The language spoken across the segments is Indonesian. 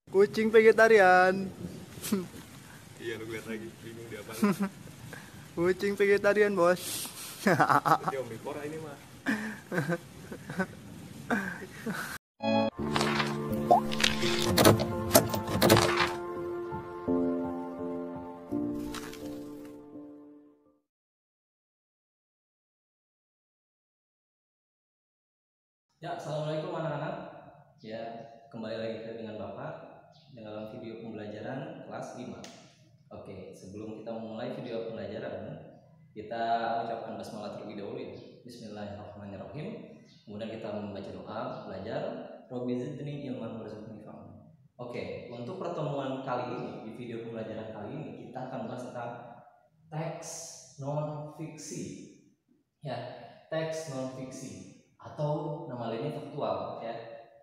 Kucing vegetarian. Iya, lu lihat lagi, bingung dia apa. Kucing vegetarian, bos. Dia omnivora ini mah. Ya, assalamualaikum anak-anak. Ya, kembali lagi dengan Bapak dalam video pembelajaran kelas 5. Oke, sebelum kita memulai video pembelajaran, kita ucapkan basmalah terlebih dahulu ya. Bismillahirrahmanirrahim. Kemudian kita membaca doa belajar. Robbi zidni ilman warzuqni fahman. Oke, untuk pertemuan kali ini di video pembelajaran kali ini kita akan bahas tentang teks non fiksi. Ya, teks non fiksi atau nama lainnya faktual ya.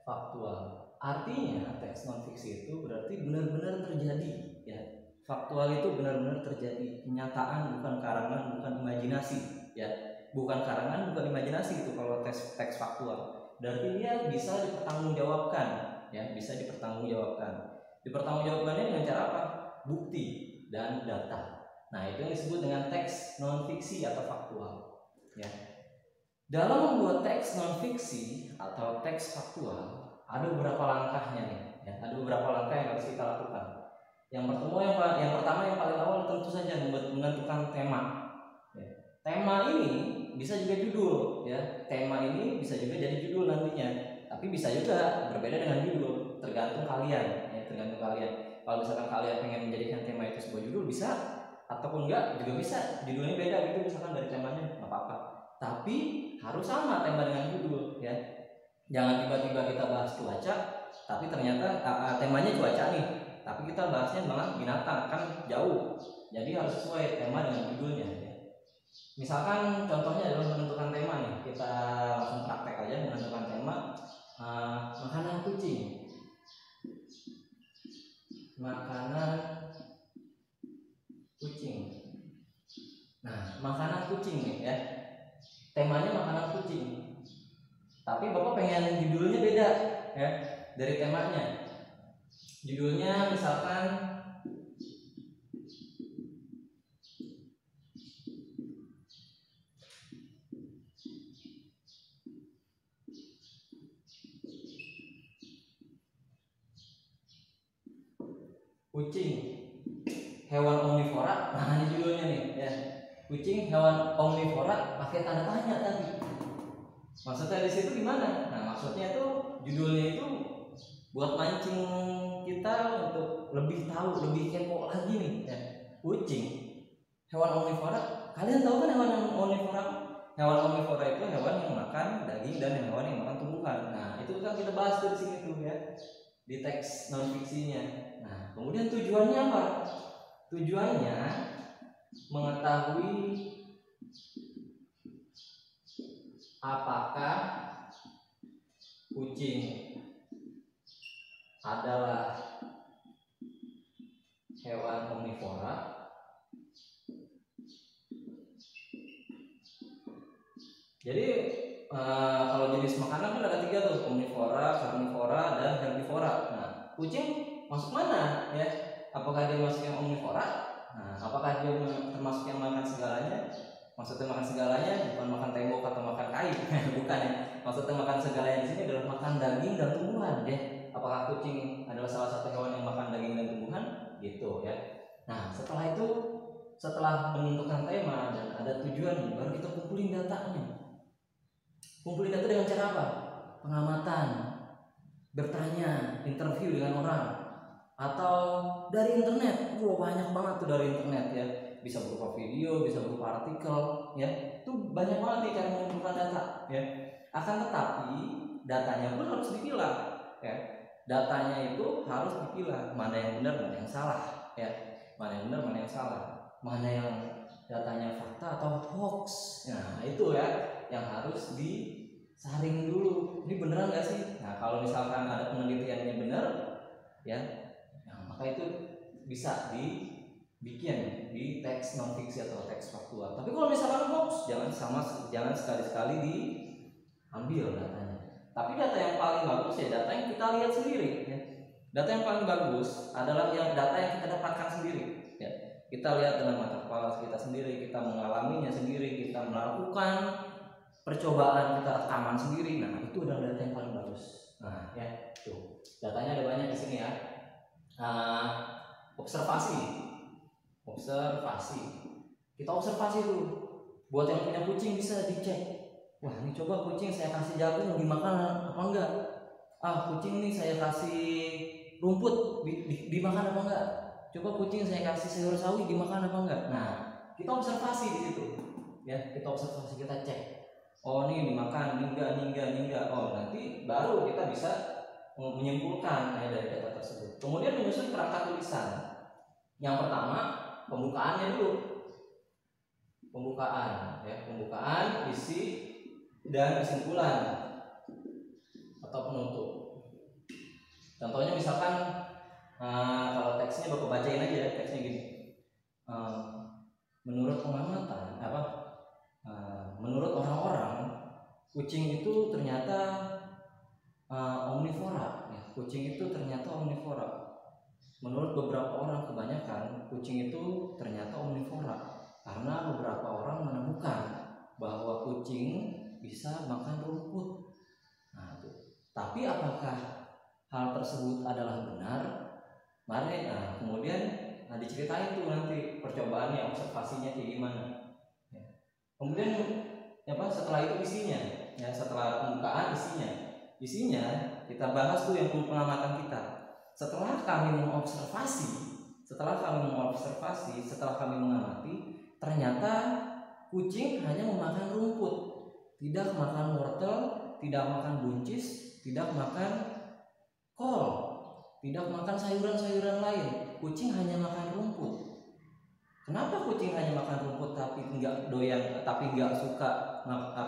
Faktual artinya teks non fiksi itu berarti benar-benar terjadi ya. Faktual itu benar-benar terjadi, kenyataan, bukan karangan, bukan imajinasi ya. Bukan karangan, bukan imajinasi itu kalau teks faktual. Berarti dia bisa dipertanggungjawabkan ya, bisa dipertanggungjawabkan. Dipertanggungjawabkannya dengan cara apa? Bukti dan data. Nah, itu yang disebut dengan teks non fiksi atau faktual ya. Dalam membuat teks non fiksi atau teks faktual ada beberapa langkahnya nih ya. Ada beberapa langkah yang harus kita lakukan. Yang pertama yang paling awal tentu saja menentukan tema ya. Tema ini bisa juga judul ya. Tema ini bisa juga jadi judul nantinya, tapi bisa juga berbeda dengan judul, tergantung kalian ya, tergantung kalian. Kalau misalkan kalian pengen menjadikan tema itu sebuah judul bisa, ataupun enggak juga bisa, judulnya beda gitu misalkan dari temanya, nggak apa-apa. Tapi harus sama tema dengan judul ya. Jangan tiba-tiba kita bahas cuaca tapi ternyata temanya cuaca nih, tapi kita bahasnya malah binatang, kan jauh. Jadi harus sesuai tema dengan judulnya ya. Misalkan contohnya adalah menentukan tema nih, kita langsung praktek aja menentukan tema. Makanan kucing. Makanan kucing. Nah, makanan kucing nih ya. Temanya makanan kucing. Tapi Bapak pengen judulnya beda ya dari temanya. Judulnya misalkan kucing hewan omnivora. Nah, ini judulnya nih ya. Kucing hewan omnivora pakai tanda tanya tadi. Maksudnya di situ gimana? Nah, maksudnya itu judulnya itu buat mancing kita untuk lebih tahu, lebih kepo lagi nih ya. Kucing hewan omnivora. Kalian tahu kan hewan omnivora? Hewan omnivora itu hewan yang makan daging dan hewan yang makan tumbuhan. Nah, itu kan kita bahas tuh di sini tuh ya, di teks non fiksinya. Nah, kemudian tujuannya apa? Tujuannya mengetahui apakah kucing adalah hewan omnivora jadi kalau jenis makanan kan ada 3 tuh, omnivora, karnivora, dan herbivora. Nah, kucing masuk mana ya? Apakah dia masuk yang omnivora? Nah, apakah dia termasuk yang makan segalanya? Maksudnya makan segalanya bukan makan tembok atau makan kain, bukan ya. Maksudnya makan segalanya di sini adalah makan daging dan tumbuhan ya. Apakah kucing adalah salah satu hewan yang makan daging dan tumbuhan? Gitu ya. Nah, setelah itu, setelah menentukan tema dan ada tujuan, baru kita kumpulin datanya. Kumpulin data dengan cara apa? Pengamatan, bertanya, interview dengan orang, atau dari internet. Banyak banget tuh dari internet ya. Bisa berupa video, bisa berupa artikel ya. Itu banyak banget nih cara mengumpulkan data ya. Akan tetapi datanya pun harus dipilah ya. Datanya itu harus dipilah, mana yang benar, mana yang salah ya. Mana yang benar, mana yang salah. Mana yang datanya fakta atau hoax. Nah, itu ya yang harus disaring dulu. Ini beneran nggak sih? Nah, kalau misalkan ada penelitiannya benar ya, nah, maka itu bisa dibikin di teks non fiksi atau teks faktual. Tapi kalau misalkan hoax, jangan sekali-sekali diambil datanya. Tapi data yang paling bagus ya data yang kita lihat sendiri ya. Data yang paling bagus adalah data yang kita dapatkan sendiri. Ya, kita lihat dengan mata kepala kita sendiri, kita mengalaminya sendiri, kita melakukan percobaan, kita rekaman sendiri. Nah, itu adalah data yang paling bagus. Nah, ya, tuh datanya ada banyak di sini ya. Observasi. Kita observasi dulu. Buat yang punya kucing bisa dicek. Wah, ini coba kucing saya kasih jagung dimakan apa enggak? Kucing ini saya kasih rumput dimakan apa enggak? Coba kucing saya kasih sayur sawi dimakan apa enggak? Nah, kita observasi di situ. Ya, kita observasi, kita cek. Oh, ini dimakan, ini enggak. Oh, nanti baru kita bisa menyimpulkan ya dari data tersebut. Kemudian menyusun perangkat tulisan. Yang pertama, pembukaannya dulu. Pembukaan, isi dan kesimpulan atau penutup. Contohnya misalkan kalau teksnya Bapak bacain aja ya, teksnya gini. Menurut pengamatan menurut orang-orang kucing itu ternyata omnivora. Ya, kucing itu ternyata omnivora. Menurut beberapa orang, kebanyakan kucing itu ternyata omnivora karena beberapa orang menemukan bahwa kucing bisa makan rumput. Nah, itu. Tapi apakah hal tersebut adalah benar? Mari, kemudian diceritain tuh nanti percobaannya, observasinya kayak gimana. Ya. Kemudian setelah itu isinya, ya setelah pembukaan isinya kita bahas tuh yang pengamatan kita. Setelah kami mengobservasi, setelah kami mengamati, ternyata kucing hanya memakan rumput, tidak makan wortel, tidak makan buncis, tidak makan kol, tidak makan sayuran-sayuran lain. Kucing hanya makan rumput. Kenapa kucing hanya makan rumput tapi nggak suka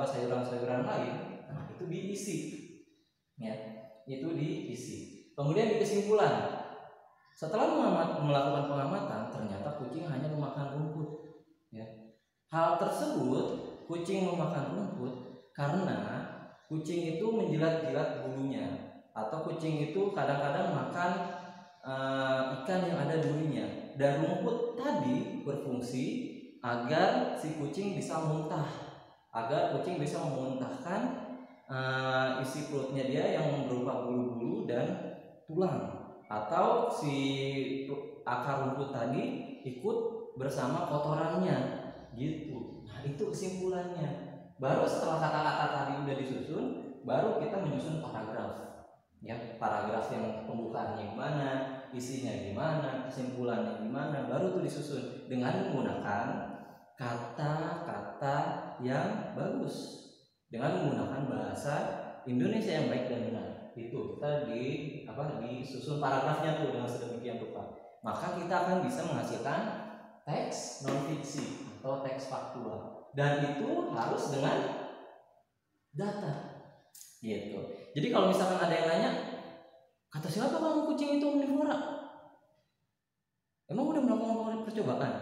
sayuran-sayuran lain? Nah, itu diisi. Ya, itu diisi. Kemudian di kesimpulan, setelah melakukan pengamatan, ternyata kucing hanya memakan rumput. Ya. Hal tersebut, kucing memakan rumput karena kucing itu menjilat-jilat bulunya, atau kucing itu kadang-kadang makan ikan yang ada durinya. Dan rumput tadi berfungsi agar si kucing bisa muntah, agar kucing bisa memuntahkan isi perutnya dia yang berupa bulu-bulu dan tulang, atau si akar rumput tadi ikut bersama kotorannya gitu. Nah, itu kesimpulannya. Baru setelah kata-kata tadi udah disusun, baru kita menyusun paragraf. Ya, paragraf yang pembukaannya gimana, isinya gimana, kesimpulannya gimana, baru tuh disusun dengan menggunakan kata-kata yang bagus, dengan menggunakan bahasa Indonesia yang baik dan benar. Itu kita disusun paragrafnya tuh dengan sedemikian rupa. Maka kita akan bisa menghasilkan teks non fiksi atau teks faktual, dan itu harus dengan data gitu. Jadi kalau misalkan ada yang nanya, kata siapa kamu kucing itu omnivora? Emang udah melakukan percobaan?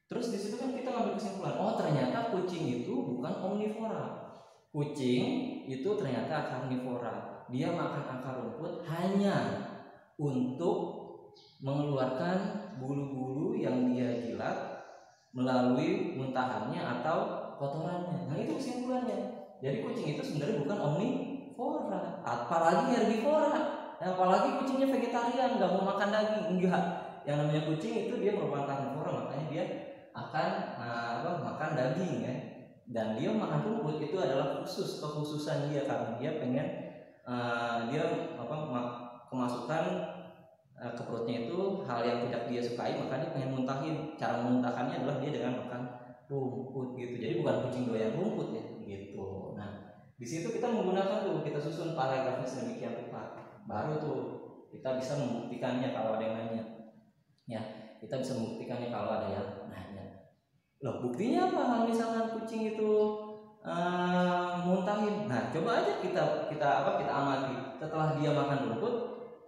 Terus di situ kan kita ngambil kesimpulan, oh ternyata kucing itu bukan omnivora. Kucing itu ternyata karnivora. Dia makan akar rumput hanya untuk mengeluarkan bulu-bulu yang dia jilat melalui muntahannya atau kotorannya. Nah, itu kesimpulannya. Jadi kucing itu sebenarnya bukan omnivora, apalagi herbivora. Apalagi kucingnya vegetarian, nggak mau makan daging, enggak. Yang namanya kucing itu dia merupakan karnivora, makanya dia akan makan daging ya. Dan dia makan rumput itu adalah kekhususan dia, karena dia pengen kemasukan ke perutnya itu hal yang tidak dia sukai, maka dia pengen muntahin. Cara memuntahkannya adalah dia dengan makan rumput gitu. Jadi bukan kucing doyan rumput ya gitu. Nah, di situ kita menggunakan tuh, kita susun paragrafnya sedemikian rupa. Baru tuh kita bisa membuktikannya kalau ada yang nanya. Ya, kita bisa membuktikannya kalau ada yang nanya. Loh, buktinya apa kalau misalkan kucing itu muntahin? Nah, coba aja kita amati. Setelah dia makan rumput,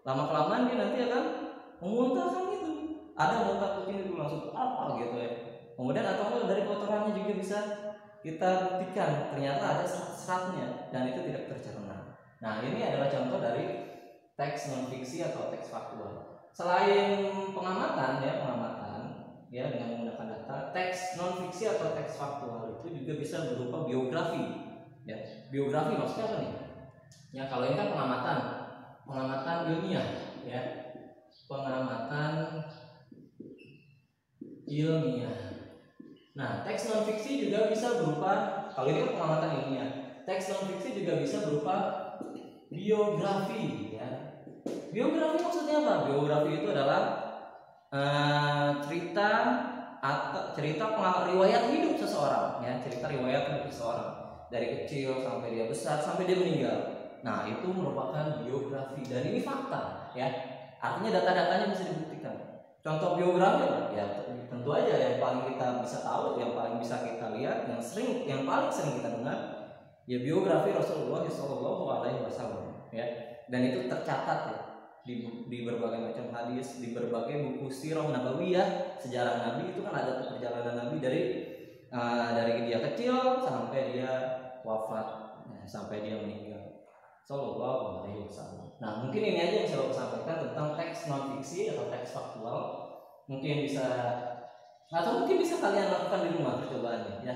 lama-kelamaan dia nanti akan memuntahkan itu. Ada muntah kucing itu langsung apa gitu ya. Kemudian atau dari kotorannya juga bisa kita buktikan ternyata ada serat-seratnya dan itu tidak tercerna. Nah, ini adalah contoh dari teks non fiksi atau teks faktual. Selain pengamatan ya dengan menggunakan data, teks non fiksi atau teks faktual itu juga bisa berupa biografi. Ya, biografi maksudnya apa nih? Ya kalau ini kan pengamatan ilmiah, ya pengamatan ilmiah. Nah, teks non fiksi juga bisa berupa, kalau ini kan pengamatan ilmiah, teks non fiksi juga bisa berupa biografi, ya. Biografi maksudnya apa? Biografi itu adalah cerita riwayat hidup seseorang, ya, cerita riwayat hidup seseorang dari kecil sampai dia besar sampai dia meninggal. Nah, itu merupakan biografi dan ini fakta, ya. Artinya data-datanya bisa dibuktikan. Contoh biografi apa? Ya tentu aja yang paling kita bisa tahu, yang paling bisa kita lihat, yang paling sering kita dengar, ya biografi Rasulullah SAW, ya. Dan itu tercatat ya di berbagai macam hadis, di berbagai buku sirah nabawiyah, sejarah Nabi itu kan ada perjalanan Nabi dari dia kecil sampai dia wafat, ya, sampai dia meninggal. Sallallahu alaihi wasallam. Nah, mungkin ini aja yang saya sampaikan tentang teks non fiksi atau teks faktual. Mungkin bisa kalian lakukan di rumah percobaannya, ya.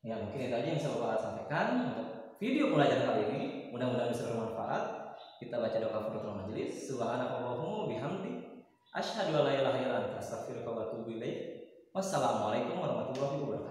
Ya, mungkin itu aja yang saya sampaikan untuk video pelajaran kali ini. Mudah-mudahan bisa bermanfaat. Kita baca doa kafaratul majelis. Subhanakallahumma bihamdi asyhadu an la ilaha illa anta astaghfiruka wa atubu ilaik. Wassalamualaikum warahmatullahi wabarakatuh.